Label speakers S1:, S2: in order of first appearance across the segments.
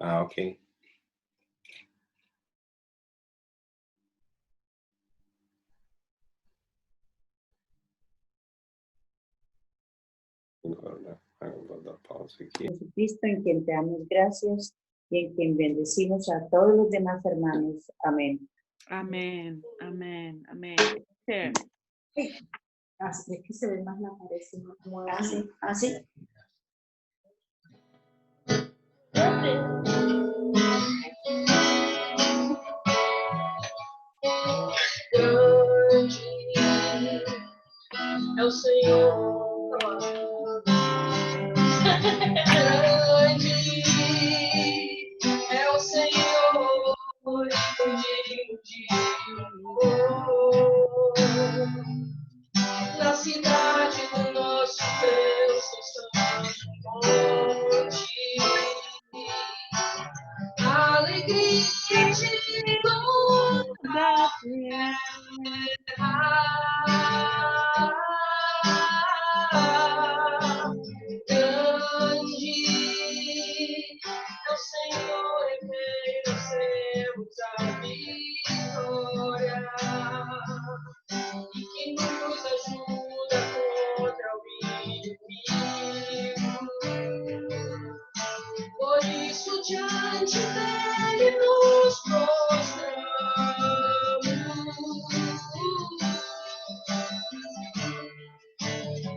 S1: Ah, ok. Agora, vou dar pausa aqui.
S2: Jesucristo, en quien te damos gracias y en quien bendecimos a todos los demás hermanos. Amén.
S3: Amén, amén, amén. É.
S2: Así es que se ve más la pared, como así, así.
S4: Grande é o Senhor, grande é o Senhor, digno de louvor. Na cidade do nosso Deus, estamos monte, alegria de toda a terra. Grande é o Senhor, e merecemos a vitória, e que nos ajuda contra o inimigo. Por isso, diante dele nos prostramos.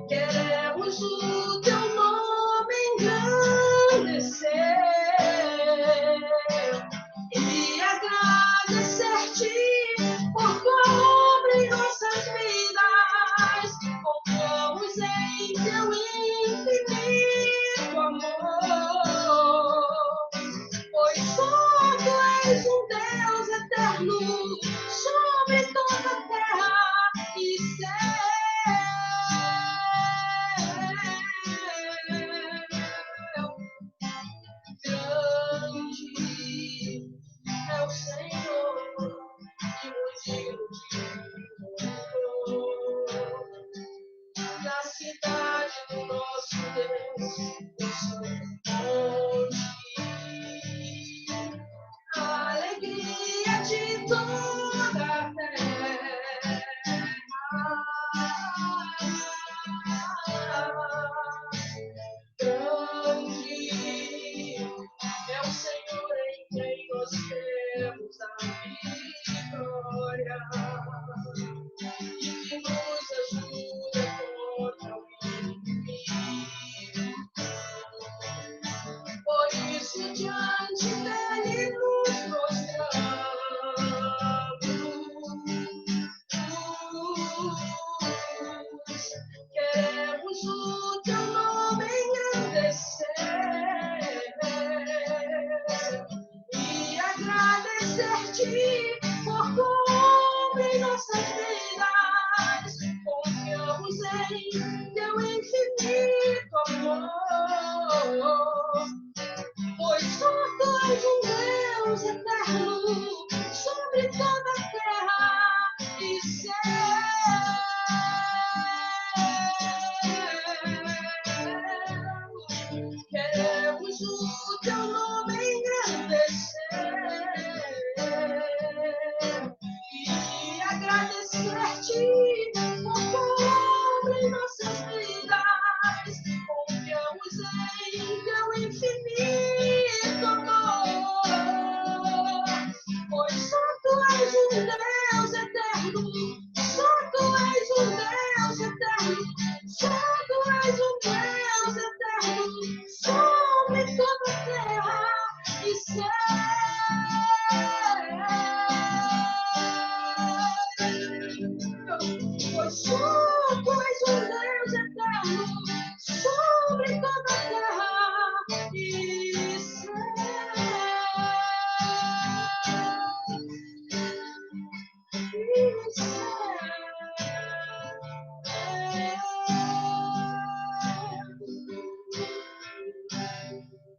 S4: Queremos o teu nome engrandecer e agradecer-te por tua obra em nossas vidas. Confiamos em teu infinito amor, pois só tu és um Deus eterno sobre toda a terra e céu. Grande é o Senhor e nos digno de louvor. Na cidade do nosso Deus, o monte, a alegria de toda a terra. Grande é o Senhor em quem nós temos a vitória, e que nos ajuda contra o inimigo. Por isso, diante dele nos prostramos. Queremos o teu nome engrandecer e agradecer-te por tua obra em nossas vidas. Confiamos em teu infinito amor, pois só tu és um Deus eterno sobre toda a terra e céu. Queremos o teu nome engrandecer e agradecer-te por tua obra em nossas vidas. Confiamos em teu infinito amor, pois só tu és um Deus eterno, só tu és um Deus eterno, só tu és um Deus eterno sobre toda a terra e céu. Pois só tu és um Deus eterno sobre toda a terra e céu.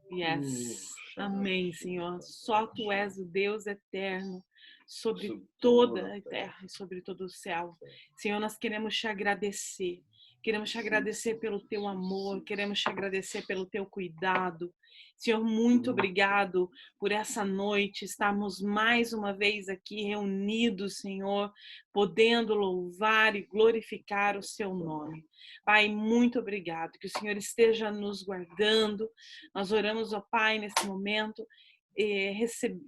S3: Yes. Amém, Senhor. Só tu és o Deus eterno sobre toda a terra e sobre todo o céu. Senhor, nós queremos te agradecer. Queremos te agradecer pelo teu amor, queremos te agradecer pelo teu cuidado. Senhor, muito obrigado por essa noite, estarmos mais uma vez aqui reunidos, Senhor, podendo louvar e glorificar o seu nome. Pai, muito obrigado, que o Senhor esteja nos guardando. Nós oramos, ó Pai, nesse momento,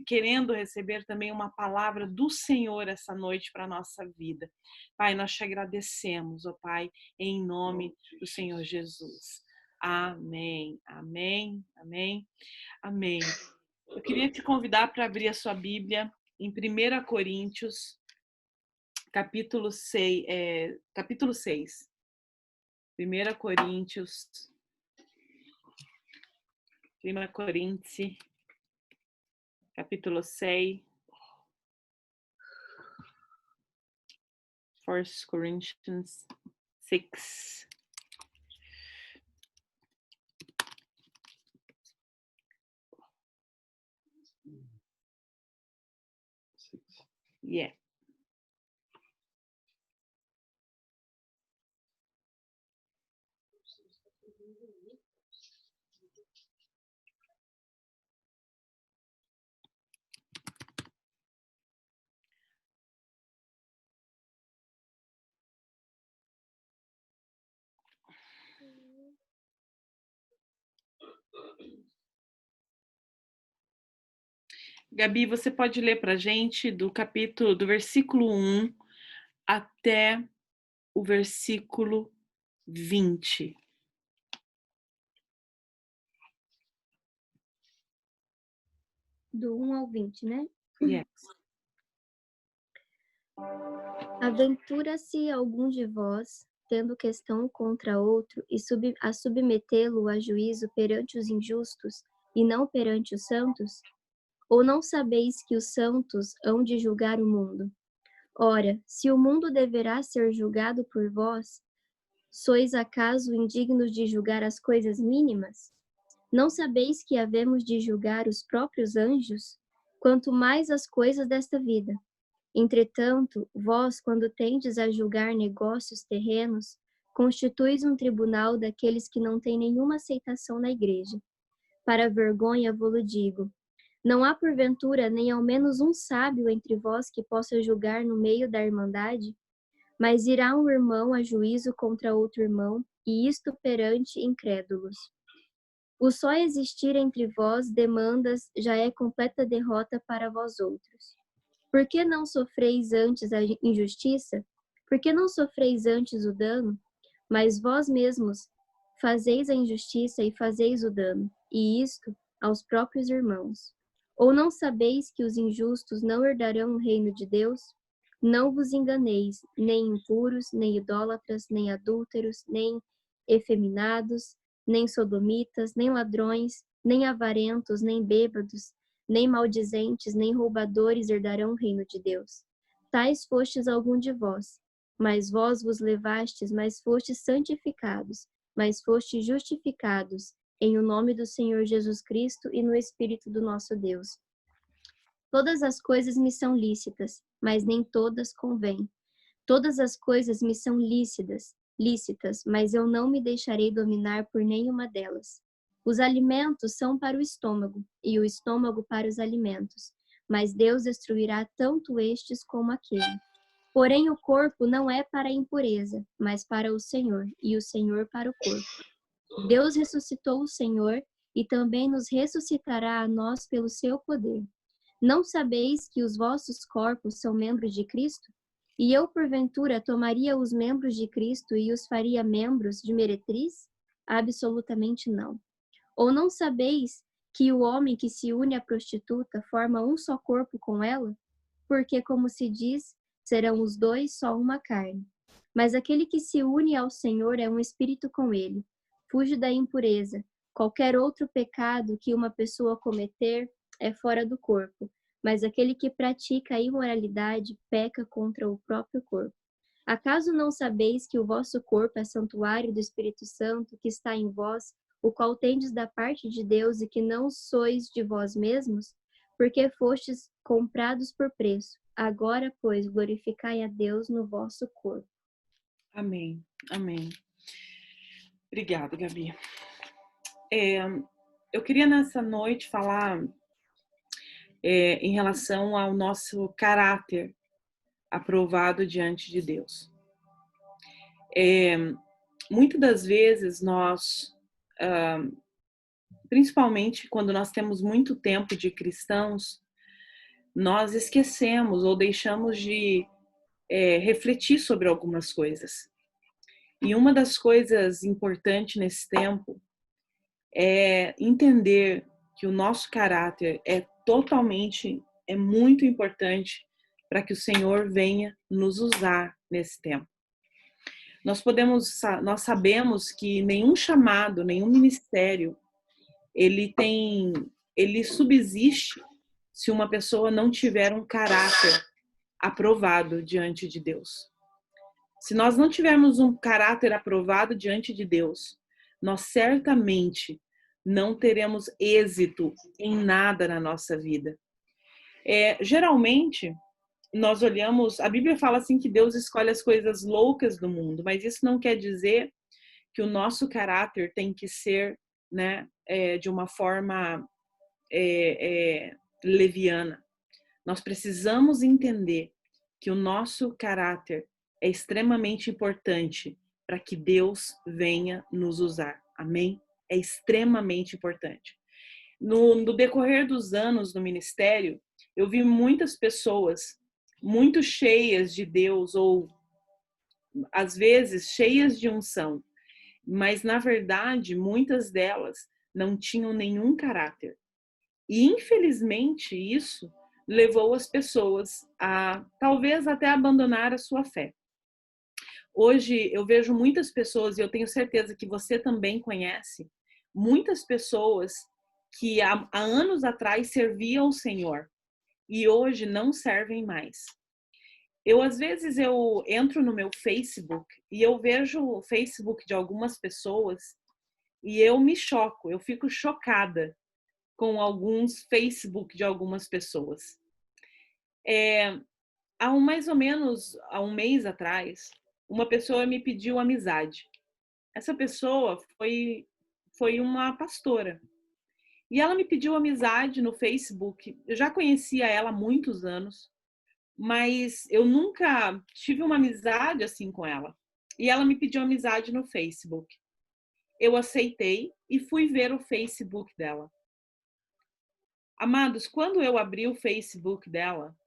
S3: querendo receber também uma palavra do Senhor essa noite para a nossa vida. Pai, nós te agradecemos, ó Pai, em nome do Senhor Jesus. Amém, amém, amém, amém. Eu queria te convidar para abrir a sua Bíblia em 1 Coríntios, capítulo 6. 1 Coríntios, capítulo 6. 1 Corinthians 6. Yeah. Gabi, você pode ler para a gente do versículo 1 até o versículo 20.
S5: Do 1 ao 20, né?
S3: Yes.
S5: Aventura-se algum de vós, tendo questão contra outro, e a submetê-lo a juízo perante os injustos, e não perante os santos? Ou não sabeis que os santos hão de julgar o mundo? Ora, se o mundo deverá ser julgado por vós, sois acaso indignos de julgar as coisas mínimas? Não sabeis que havemos de julgar os próprios anjos? Quanto mais as coisas desta vida. Entretanto, vós, quando tendes a julgar negócios terrenos, constituís um tribunal daqueles que não têm nenhuma aceitação na igreja. Para vergonha vos digo, não há porventura nem ao menos um sábio entre vós que possa julgar no meio da irmandade? Mas irá um irmão a juízo contra outro irmão, e isto perante incrédulos. O só existir entre vós demandas já é completa derrota para vós outros. Por que não sofreis antes a injustiça? Por que não sofreis antes o dano? Mas vós mesmos fazeis a injustiça e fazeis o dano, e isto aos próprios irmãos. Ou não sabeis que os injustos não herdarão o reino de Deus? Não vos enganeis, nem impuros, nem idólatras, nem adúlteros, nem efeminados, nem sodomitas, nem ladrões, nem avarentos, nem bêbados, nem maldizentes, nem roubadores herdarão o reino de Deus. Tais fostes algum de vós, mas vós vos levastes, mas fostes santificados, mas fostes justificados, em o nome do Senhor Jesus Cristo e no Espírito do nosso Deus. Todas as coisas me são lícitas, mas nem todas convêm. Todas as coisas me são lícitas, mas eu não me deixarei dominar por nenhuma delas. Os alimentos são para o estômago, e o estômago para os alimentos, mas Deus destruirá tanto estes como aquele. Porém, o corpo não é para a impureza, mas para o Senhor, e o Senhor para o corpo. Deus ressuscitou o Senhor, e também nos ressuscitará a nós pelo seu poder. Não sabeis que os vossos corpos são membros de Cristo? E eu, porventura, tomaria os membros de Cristo e os faria membros de meretriz? Absolutamente não. Ou não sabeis que o homem que se une à prostituta forma um só corpo com ela? Porque, como se diz, serão os dois só uma carne. Mas aquele que se une ao Senhor é um espírito com ele. Fuge da impureza. Qualquer outro pecado que uma pessoa cometer é fora do corpo, mas aquele que pratica a imoralidade peca contra o próprio corpo. Acaso não sabeis que o vosso corpo é santuário do Espírito Santo que está em vós, o qual tendes da parte de Deus e que não sois de vós mesmos? Porque fostes comprados por preço. Agora, pois, glorificai a Deus no vosso corpo.
S3: Amém, amém. Obrigada, Gabi. Eu queria nessa noite falar em relação ao nosso caráter aprovado diante de Deus. Muitas das vezes nós, principalmente quando nós temos muito tempo de cristãos, nós esquecemos ou deixamos de refletir sobre algumas coisas. E uma das coisas importantes nesse tempo é entender que o nosso caráter é muito importante para que o Senhor venha nos usar nesse tempo. Nós sabemos que nenhum chamado, nenhum ministério, ele subsiste se uma pessoa não tiver um caráter aprovado diante de Deus. Se nós não tivermos um caráter aprovado diante de Deus, nós certamente não teremos êxito em nada na nossa vida. Geralmente, nós olhamos, a Bíblia fala assim que Deus escolhe as coisas loucas do mundo, mas isso não quer dizer que o nosso caráter tem que ser, né, de uma forma leviana. Nós precisamos entender que o nosso caráter é extremamente importante para que Deus venha nos usar. Amém? É extremamente importante. No decorrer dos anos no ministério, eu vi muitas pessoas muito cheias de Deus, ou às vezes cheias de unção, mas na verdade muitas delas não tinham nenhum caráter. E infelizmente isso levou as pessoas a talvez até abandonar a sua fé. Hoje eu vejo muitas pessoas, e eu tenho certeza que você também conhece, muitas pessoas que há anos atrás serviam ao Senhor e hoje não servem mais. Às vezes eu entro no meu Facebook e eu vejo o Facebook de algumas pessoas e eu me choco, eu fico chocada com alguns Facebook de algumas pessoas. Mais ou menos há um mês atrás, uma pessoa me pediu amizade. Essa pessoa foi uma pastora. E ela me pediu amizade no Facebook. Eu já conhecia ela há muitos anos, mas eu nunca tive uma amizade assim com ela. E ela me pediu amizade no Facebook. Eu aceitei e fui ver o Facebook dela. Amados, quando eu abri o Facebook dela,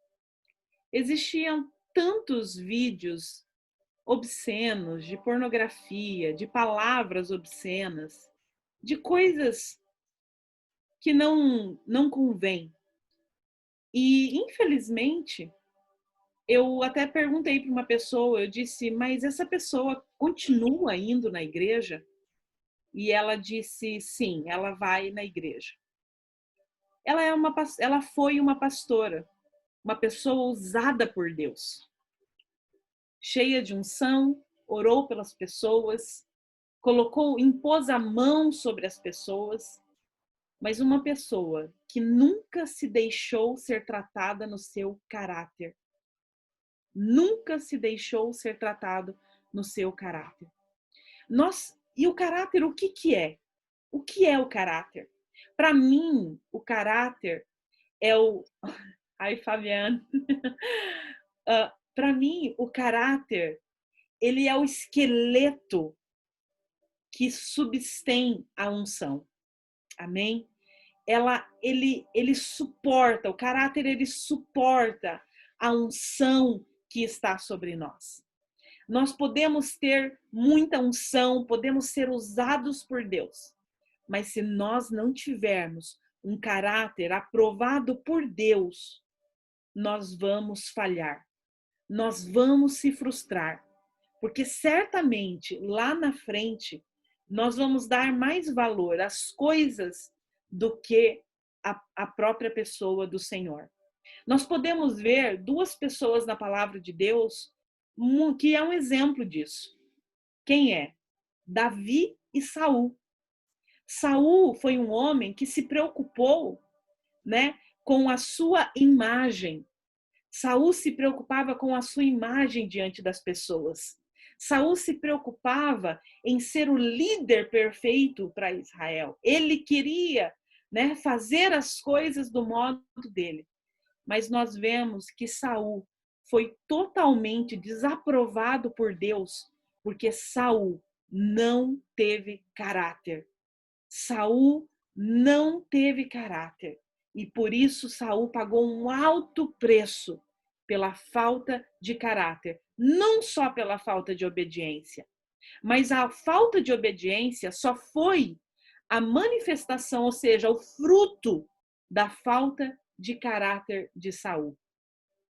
S3: existiam tantos vídeos obscenos, de pornografia, de palavras obscenas, de coisas que não convém. E, infelizmente, eu até perguntei para uma pessoa, eu disse, mas essa pessoa continua indo na igreja? E ela disse, sim, ela vai na igreja. Ela foi uma pastora, uma pessoa usada por Deus, cheia de unção, orou pelas pessoas, impôs a mão sobre as pessoas, mas uma pessoa que nunca se deixou ser tratada no seu caráter. Nunca se deixou ser tratado no seu caráter. E o caráter, o que é? O que é o caráter? Para mim, o caráter é o... Ai, Fabiana. Para mim, o caráter, ele é o esqueleto que substém a unção. Amém? Ele suporta, o caráter, ele suporta a unção que está sobre nós. Nós podemos ter muita unção, podemos ser usados por Deus, mas se nós não tivermos um caráter aprovado por Deus, nós vamos falhar, nós vamos se frustrar, porque certamente lá na frente nós vamos dar mais valor às coisas do que a própria pessoa do Senhor. Nós podemos ver duas pessoas na palavra de Deus que é um exemplo disso. Quem é? Davi e Saul. Saul foi um homem que se preocupou, né, com a sua imagem. Saul se preocupava com a sua imagem diante das pessoas. Saul se preocupava em ser o líder perfeito para Israel. Ele queria, né, fazer as coisas do modo dele. Mas nós vemos que Saul foi totalmente desaprovado por Deus, porque Saul não teve caráter. Saul não teve caráter. E por isso Saul pagou um alto preço pela falta de caráter. Não só pela falta de obediência, mas a falta de obediência só foi a manifestação, ou seja, o fruto da falta de caráter de Saul,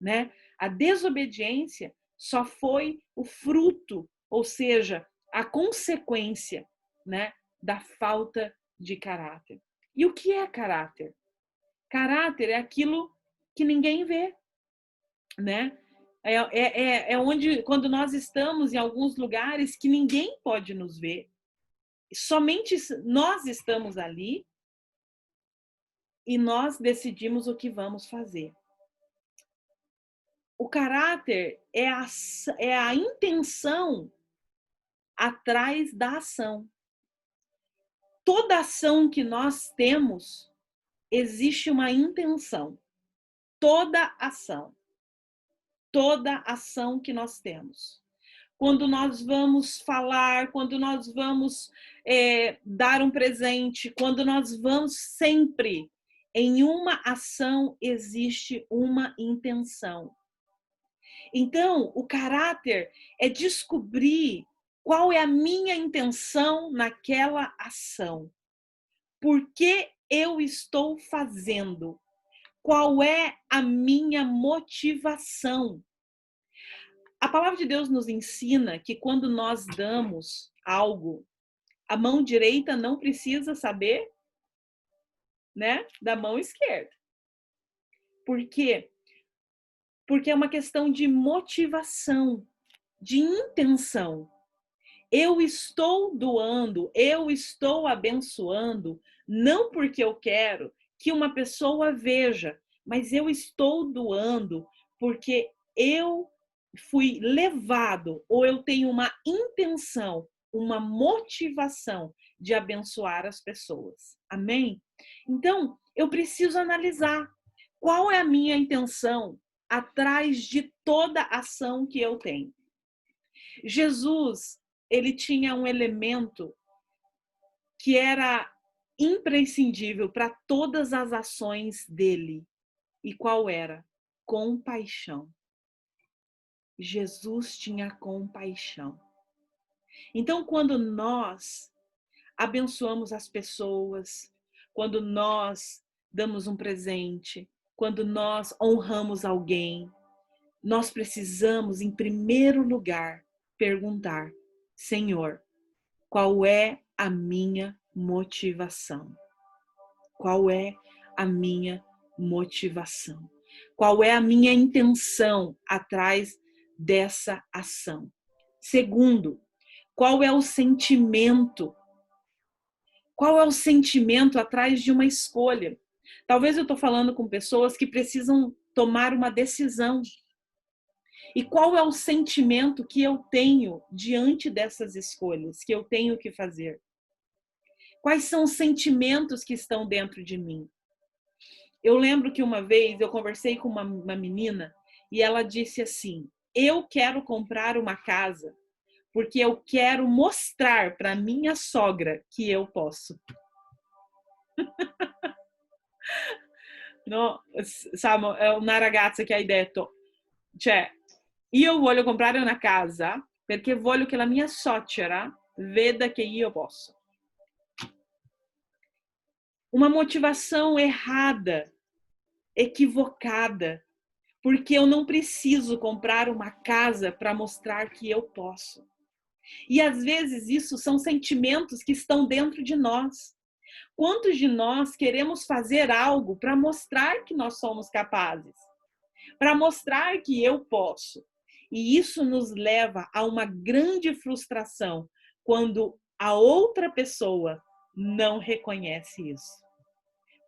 S3: né? A desobediência só foi o fruto, ou seja, a consequência, né, da falta de caráter. E o que é caráter? Caráter é aquilo que ninguém vê, né? É onde, quando nós estamos em alguns lugares que ninguém pode nos ver, somente nós estamos ali e nós decidimos o que vamos fazer. O caráter é a intenção atrás da ação. Toda ação que nós temos, existe uma intenção. Toda ação que nós temos. Quando nós vamos falar, quando nós vamos dar um presente, quando nós vamos sempre, em uma ação existe uma intenção. Então, o caráter é descobrir qual é a minha intenção naquela ação. Por que eu estou fazendo? Qual é a minha motivação? A palavra de Deus nos ensina que quando nós damos algo, a mão direita não precisa saber, né, da mão esquerda. Por quê? Porque é uma questão de motivação, de intenção. Eu estou doando, eu estou abençoando, não porque eu quero que uma pessoa veja, mas eu estou doando porque eu fui levado, ou eu tenho uma intenção, uma motivação de abençoar as pessoas. Amém? Então, eu preciso analisar qual é a minha intenção atrás de toda ação que eu tenho. Jesus, ele tinha um elemento que era imprescindível para todas as ações dele. E qual era? Compaixão. Jesus tinha compaixão. Então, quando nós abençoamos as pessoas, quando nós damos um presente, quando nós honramos alguém, nós precisamos, em primeiro lugar, perguntar: Senhor, qual é a minha motivação? Qual é a minha motivação? Qual é a minha intenção atrás dessa ação? Segundo, qual é o sentimento? Qual é o sentimento atrás de uma escolha? Talvez eu estou falando com pessoas que precisam tomar uma decisão. E qual é o sentimento que eu tenho diante dessas escolhas que eu tenho que fazer? Quais são os sentimentos que estão dentro de mim? Eu lembro que uma vez eu conversei com uma menina e ela disse assim: eu quero comprar uma casa porque eu quero mostrar para minha sogra que eu posso. No, siamo, è una ragazza che ha detto, cioè, io voglio comprare una casa perché voglio che la mia suocera veda che io posso. Uma motivação errada, equivocada, porque eu não preciso comprar uma casa para mostrar que eu posso. E às vezes isso são sentimentos que estão dentro de nós. Quantos de nós queremos fazer algo para mostrar que nós somos capazes? Para mostrar que eu posso. E isso nos leva a uma grande frustração quando a outra pessoa não reconhece isso.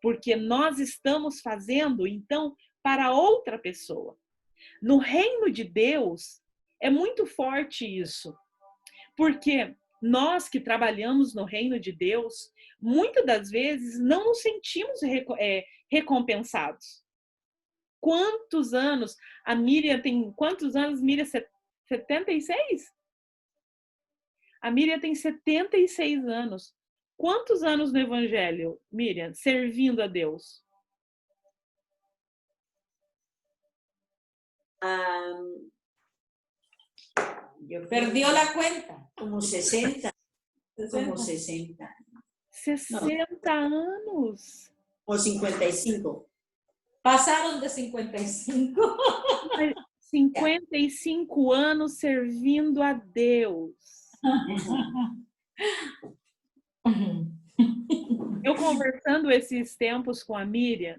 S3: Porque nós estamos fazendo, então, para outra pessoa. No reino de Deus, é muito forte isso. Porque nós que trabalhamos no reino de Deus, muitas das vezes não nos sentimos recompensados. Quantos anos? A Miriam tem quantos anos? Miriam, 76? A Miriam tem 76 anos. Quantos anos no Evangelho, Miriam, servindo a Deus?
S2: Yo
S4: Perdió la cuenta.
S2: como 60, como 60.
S3: 60 anos.
S2: O 55.
S4: Pasaron de 55.
S3: 55 anos servindo a Deus. Eu conversando esses tempos com a Miriam,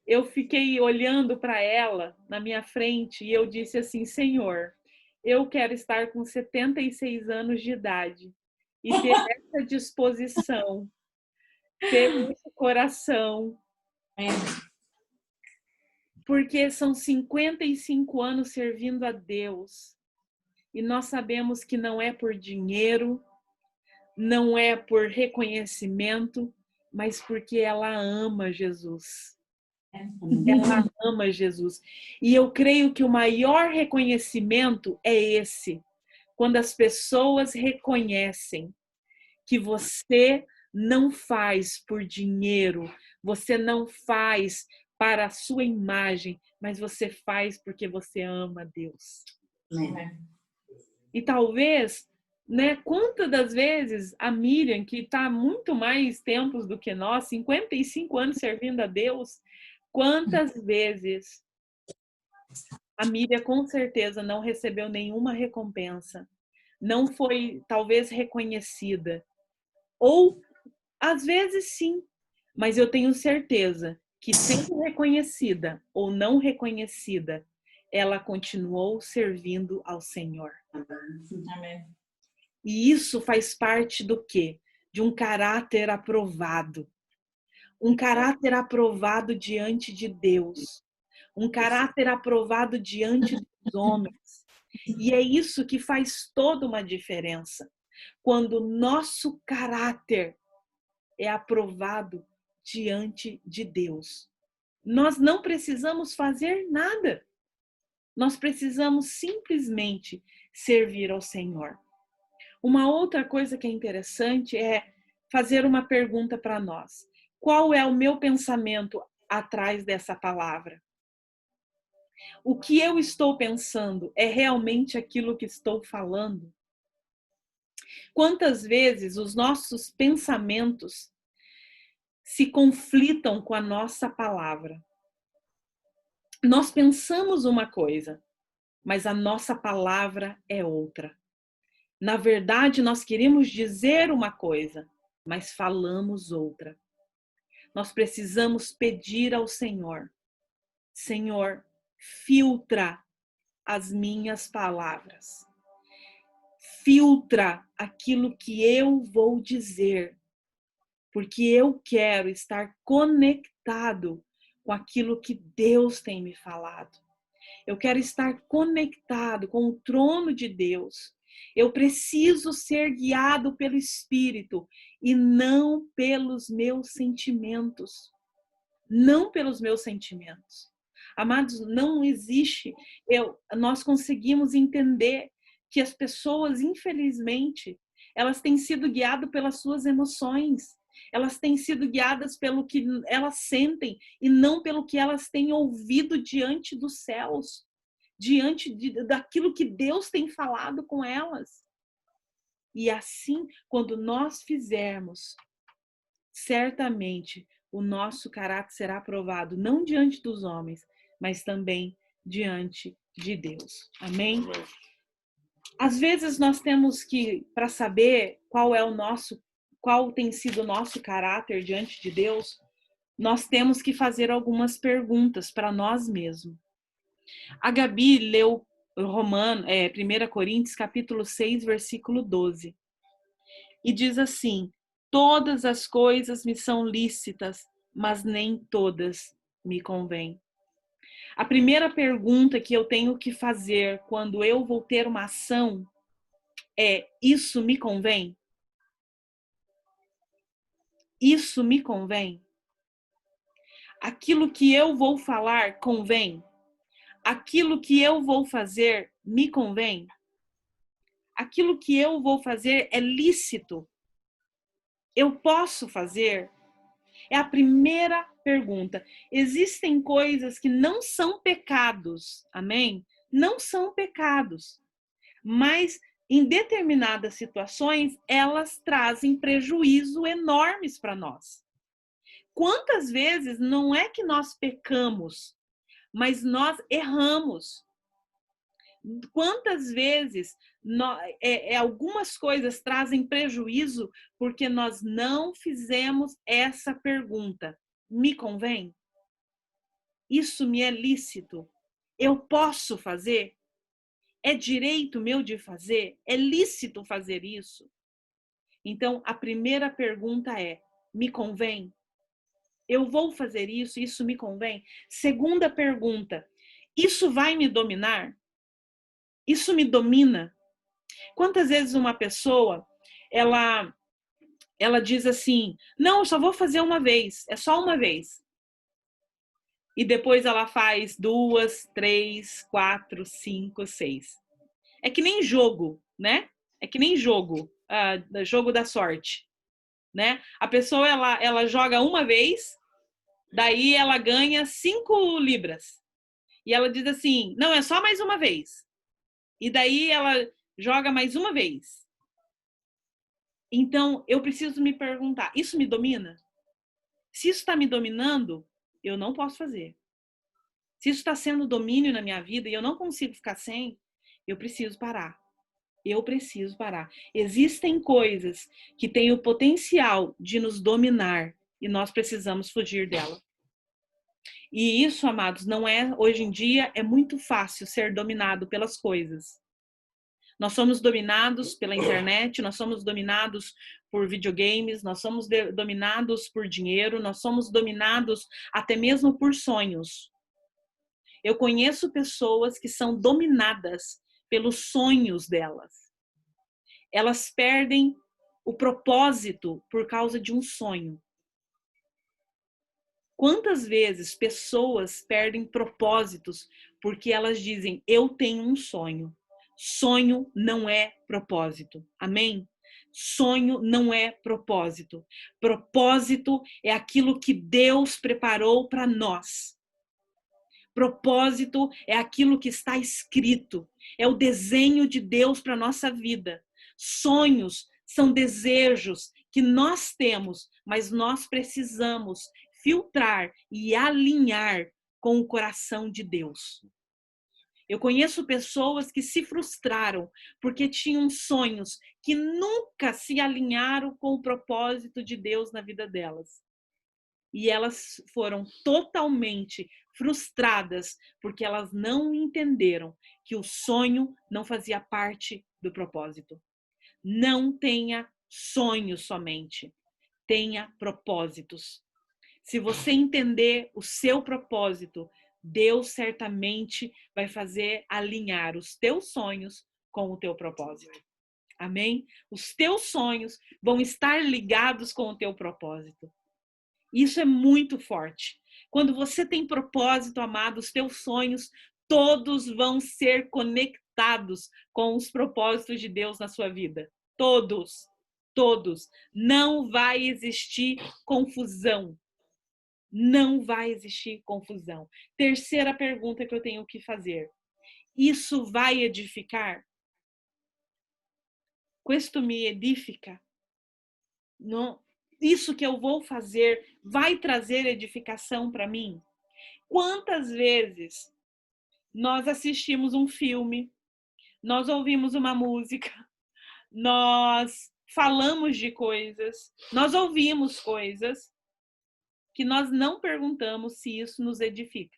S3: eu fiquei olhando para ela na minha frente e eu disse assim: Senhor, eu quero estar com 76 anos de idade e ter essa disposição, ter esse coração, porque são 55 anos servindo a Deus e nós sabemos que não é por dinheiro, não é por reconhecimento, mas porque ela ama Jesus. Ela ama Jesus. E eu creio que o maior reconhecimento é esse, quando as pessoas reconhecem que você não faz por dinheiro, você não faz para a sua imagem, mas você faz porque você ama Deus. E talvez, né, quantas das vezes a Miriam, que está muito mais tempos do que nós, 55 anos servindo a Deus, quantas vezes a Miriam com certeza não recebeu nenhuma recompensa, não foi talvez reconhecida, ou às vezes sim, mas eu tenho certeza que sendo reconhecida ou não reconhecida, ela continuou servindo ao Senhor.
S4: Amém.
S3: E isso faz parte do quê? De um caráter aprovado. Um caráter aprovado diante de Deus. Um caráter aprovado diante dos homens. E é isso que faz toda uma diferença. Quando o nosso caráter é aprovado diante de Deus. Nós não precisamos fazer nada. Nós precisamos simplesmente servir ao Senhor. Uma outra coisa que é interessante é fazer uma pergunta para nós. Qual é o meu pensamento atrás dessa palavra? O que eu estou pensando é realmente aquilo que estou falando? Quantas vezes os nossos pensamentos se conflitam com a nossa palavra? Nós pensamos uma coisa, mas a nossa palavra é outra. Na verdade, nós queremos dizer uma coisa, mas falamos outra. Nós precisamos pedir ao Senhor: Senhor, filtra as minhas palavras. Filtra aquilo que eu vou dizer, porque eu quero estar conectado com aquilo que Deus tem me falado. Eu quero estar conectado com o trono de Deus. Eu preciso ser guiado pelo Espírito e não pelos meus sentimentos. Não pelos meus sentimentos. Amados, não existe. Nós conseguimos entender que as pessoas, infelizmente, elas têm sido guiadas pelas suas emoções. Elas têm sido guiadas pelo que elas sentem e não pelo que elas têm ouvido diante dos céus, diante daquilo que Deus tem falado com elas. E assim, quando nós fizermos, certamente o nosso caráter será aprovado, não diante dos homens, mas também diante de Deus. Amém? Às vezes nós temos que, para saber qual tem sido o nosso caráter diante de Deus, nós temos que fazer algumas perguntas para nós mesmos. A Gabi leu 1 Coríntios capítulo 6, versículo 12. E diz assim: todas as coisas me são lícitas, mas nem todas me convêm. A primeira pergunta que eu tenho que fazer quando eu vou ter uma ação isso me convém? Isso me convém? Aquilo que eu vou falar convém? Aquilo que eu vou fazer me convém? Aquilo que eu vou fazer é lícito? Eu posso fazer? É a primeira pergunta. Existem coisas que não são pecados, amém? Não são pecados, mas em determinadas situações elas trazem prejuízo enormes para nós. Quantas vezes não é que nós pecamos, mas nós erramos? Quantas vezes algumas coisas trazem prejuízo porque nós não fizemos essa pergunta? Me convém? Isso me é lícito? Eu posso fazer? É direito meu de fazer? É lícito fazer isso? Então, a primeira pergunta é: me convém? Eu vou fazer isso? Isso me convém? Segunda pergunta: isso vai me dominar? Isso me domina? Quantas vezes uma pessoa, ela diz assim, não, eu só vou fazer uma vez, é só uma vez. E depois ela faz 2, 3, 4, 5, 6. É que nem jogo, né? É que nem jogo, jogo da sorte, né? A pessoa, ela joga uma vez, daí ela ganha 5 libras. E ela diz assim, não, é só mais uma vez. E daí ela joga mais uma vez. Então, eu preciso me perguntar, isso me domina? Se isso está me dominando, eu não posso fazer. Se isso está sendo domínio na minha vida e eu não consigo ficar sem, eu preciso parar. Eu preciso parar. Existem coisas que têm o potencial de nos dominar e nós precisamos fugir dela. E isso, amados, não é, hoje em dia, é muito fácil ser dominado pelas coisas. Nós somos dominados pela internet, nós somos dominados por videogames, nós somos dominados por dinheiro, nós somos dominados até mesmo por sonhos. Eu conheço pessoas que são dominadas pelos sonhos delas. Elas perdem o propósito por causa de um sonho. Quantas vezes pessoas perdem propósitos porque elas dizem, eu tenho um sonho. Sonho não é propósito. Amém? Sonho não é propósito. Propósito é aquilo que Deus preparou para nós. Propósito é aquilo que está escrito. É o desenho de Deus para a nossa vida. Sonhos são desejos que nós temos, mas nós precisamos filtrar e alinhar com o coração de Deus. Eu conheço pessoas que se frustraram porque tinham sonhos que nunca se alinharam com o propósito de Deus na vida delas. E elas foram totalmente frustradas porque elas não entenderam que o sonho não fazia parte do propósito. Não tenha sonhos somente, tenha propósitos. Se você entender o seu propósito, Deus certamente vai fazer alinhar os teus sonhos com o teu propósito. Amém? Os teus sonhos vão estar ligados com o teu propósito. Isso é muito forte. Quando você tem propósito, amado, os teus sonhos todos vão ser conectados com os propósitos de Deus na sua vida. Todos. Todos. Não vai existir confusão. Não vai existir confusão. Terceira pergunta que eu tenho que fazer. Isso vai edificar? Questo mi edifica? Não. Isso que eu vou fazer vai trazer edificação para mim? Quantas vezes nós assistimos um filme, nós ouvimos uma música, nós falamos de coisas, nós ouvimos coisas que nós não perguntamos se isso nos edifica.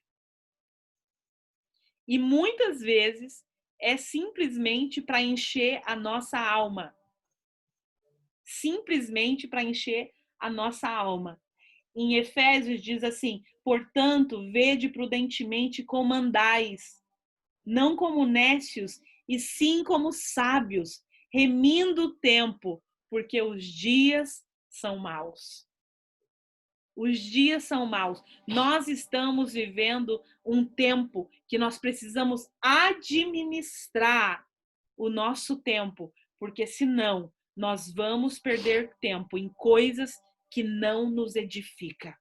S3: E muitas vezes é simplesmente para encher a nossa alma. Simplesmente para encher a nossa alma. Em Efésios diz assim, portanto, vede prudentemente como andais, não como nécios, e sim como sábios, remindo o tempo, porque os dias são maus. Os dias são maus. Nós estamos vivendo um tempo que nós precisamos administrar o nosso tempo, porque senão nós vamos perder tempo em coisas que não nos edifica.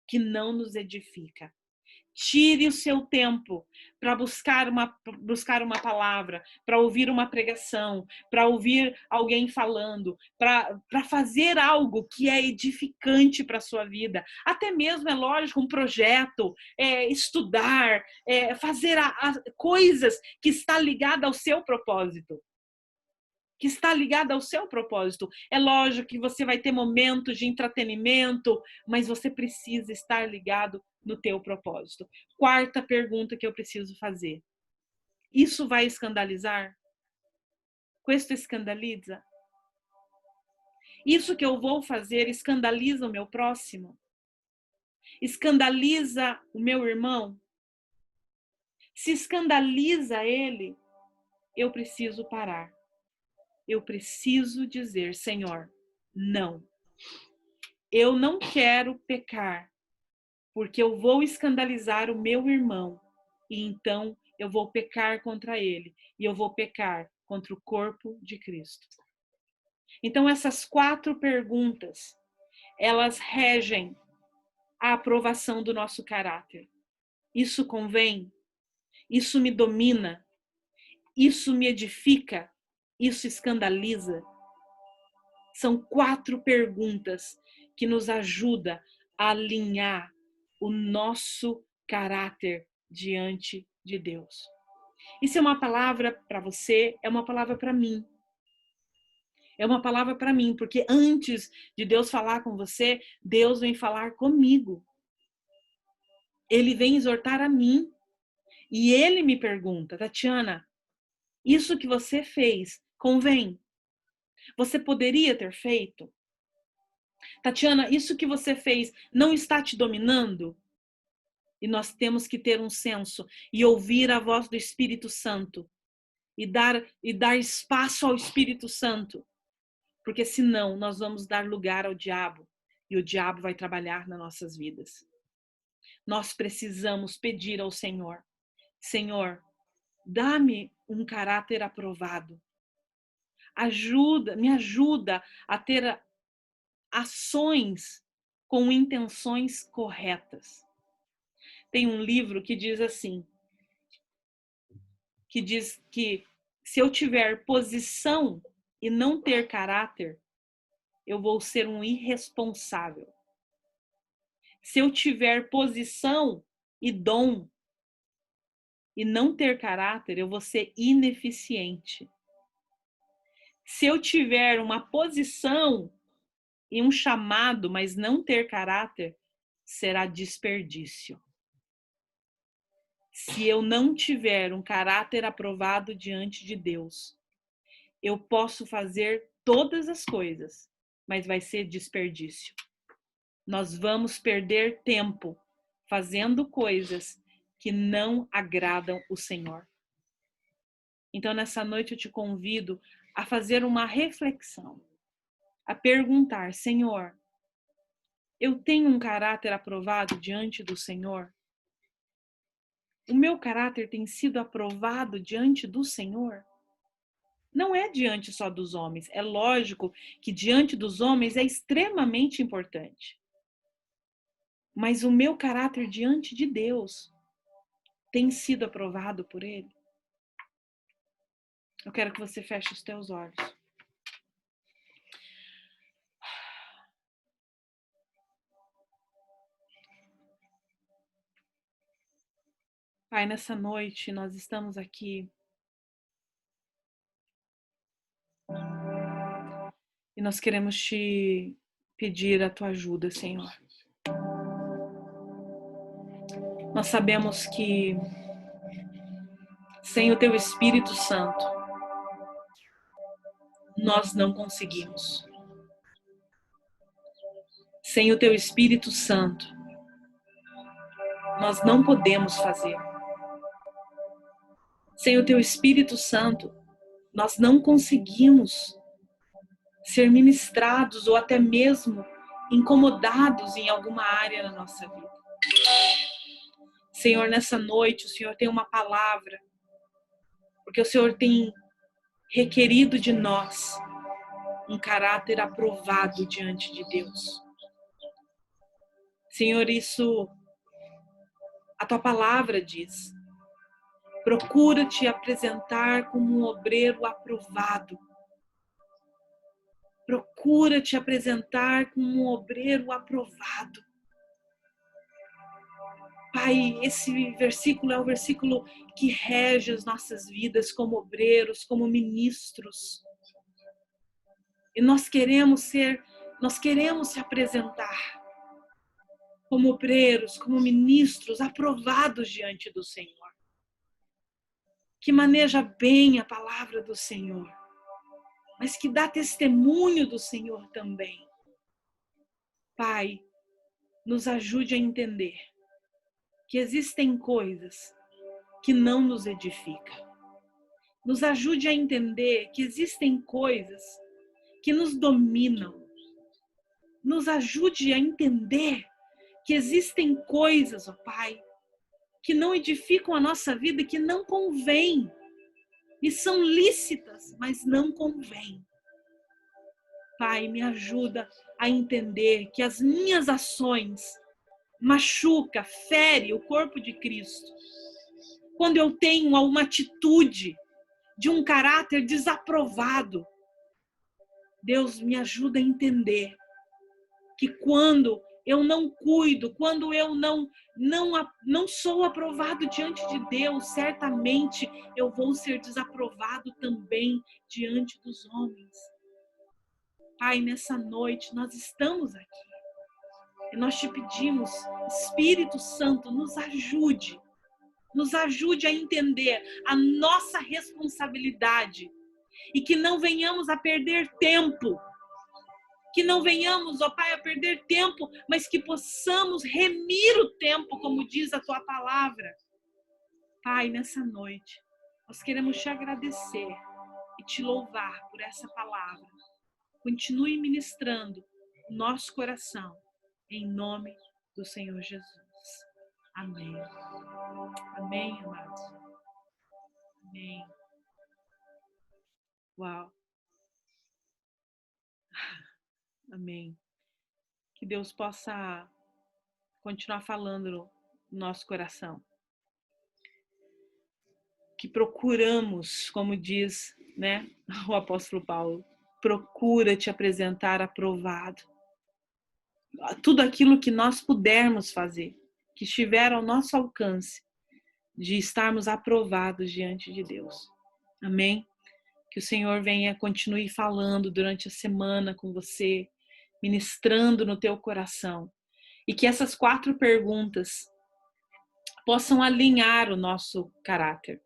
S3: Que não nos edifica. Tire o seu tempo para buscar uma palavra, para ouvir uma pregação, para ouvir alguém falando, para fazer algo que é edificante para a sua vida. Até mesmo, é lógico, um projeto, estudar, fazer coisas que está ligada ao seu propósito. Que está ligada ao seu propósito. É lógico que você vai ter momentos de entretenimento, mas você precisa estar ligado no teu propósito. Quarta pergunta que eu preciso fazer. Isso vai escandalizar? Questo escandaliza? Isso que eu vou fazer escandaliza o meu próximo? Escandaliza o meu irmão? Se escandaliza ele, eu preciso parar. Eu preciso dizer, Senhor, não. Eu não quero pecar, porque eu vou escandalizar o meu irmão. E então eu vou pecar contra ele. E eu vou pecar contra o corpo de Cristo. Então essas 4 perguntas, elas regem a aprovação do nosso caráter. Isso convém? Isso me domina? Isso me edifica? Isso escandaliza? São 4 perguntas que nos ajudam a alinhar o nosso caráter diante de Deus. Isso é uma palavra para você, é uma palavra para mim. É uma palavra para mim, porque antes de Deus falar com você, Deus vem falar comigo. Ele vem exortar a mim. E ele me pergunta, Tatiana, isso que você fez convém? Você poderia ter feito? Tatiana, isso que você fez não está te dominando? E nós temos que ter um senso e ouvir a voz do Espírito Santo e dar espaço ao Espírito Santo, porque senão nós vamos dar lugar ao diabo e o diabo vai trabalhar nas nossas vidas. Nós precisamos pedir ao Senhor, Senhor, dá-me um caráter aprovado. Me ajuda a ter ações com intenções corretas. Tem um livro que diz assim, que diz que se eu tiver posição e não ter caráter, eu vou ser um irresponsável. Se eu tiver posição e dom e não ter caráter, eu vou ser ineficiente. Se eu tiver uma posição e um chamado, mas não ter caráter, será desperdício. Se eu não tiver um caráter aprovado diante de Deus, eu posso fazer todas as coisas, mas vai ser desperdício. Nós vamos perder tempo fazendo coisas que não agradam o Senhor. Então, nessa noite eu te convido a fazer uma reflexão, a perguntar, Senhor, eu tenho um caráter aprovado diante do Senhor? O meu caráter tem sido aprovado diante do Senhor? Não é diante só dos homens. É lógico que diante dos homens é extremamente importante. Mas o meu caráter diante de Deus tem sido aprovado por Ele? Eu quero que você feche os teus olhos. Pai, nessa noite nós estamos aqui e nós queremos te pedir a tua ajuda, Senhor. Nós sabemos que sem o teu Espírito Santo nós não conseguimos. Sem o teu Espírito Santo nós não podemos fazer. Sem o teu Espírito Santo nós não conseguimos ser ministrados ou até mesmo incomodados em alguma área da nossa vida. Senhor, nessa noite o Senhor tem uma palavra, porque o Senhor tem requerido de nós um caráter aprovado diante de Deus. Senhor, isso a tua palavra diz. Procura te apresentar como um obreiro aprovado. Procura te apresentar como um obreiro aprovado. Pai, esse versículo é o versículo que rege as nossas vidas como obreiros, como ministros. E nós queremos se apresentar como obreiros, como ministros aprovados diante do Senhor. Que maneja bem a palavra do Senhor, mas que dá testemunho do Senhor também. Pai, nos ajude a entender que existem coisas que não nos edificam. Nos ajude a entender que existem coisas que nos dominam. Nos ajude a entender que existem coisas, ó Pai, que não edificam a nossa vida, que não convém. E são lícitas, mas não convém. Pai, me ajuda a entender que as minhas ações machuca, fere o corpo de Cristo. Quando eu tenho uma atitude de um caráter desaprovado, Deus me ajuda a entender que quando eu não cuido, quando eu não sou aprovado diante de Deus, certamente eu vou ser desaprovado também diante dos homens. Pai, nessa noite nós estamos aqui. E nós te pedimos, Espírito Santo, nos ajude a entender a nossa responsabilidade e que não venhamos a perder tempo, que não venhamos, ó Pai, a perder tempo, mas que possamos remir o tempo, como diz a tua palavra. Pai, nessa noite, nós queremos te agradecer e te louvar por essa palavra. Continue ministrando o nosso coração. Em nome do Senhor Jesus. Amém. Amém, amados. Amém. Uau. Amém. Que Deus possa continuar falando no nosso coração. Que procuramos, como diz, né, o apóstolo Paulo, procura te apresentar aprovado. Tudo aquilo que nós pudermos fazer, que estiver ao nosso alcance, de estarmos aprovados diante de Deus. Amém? Que o Senhor continue falando durante a semana com você, ministrando no teu coração. E que essas 4 perguntas possam alinhar o nosso caráter,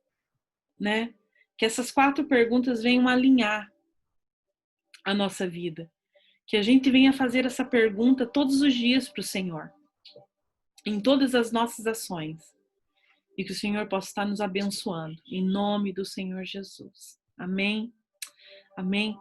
S3: né? Que essas 4 perguntas venham alinhar a nossa vida. Que a gente venha fazer essa pergunta todos os dias para o Senhor, em todas as nossas ações. E que o Senhor possa estar nos abençoando, em nome do Senhor Jesus. Amém? Amém?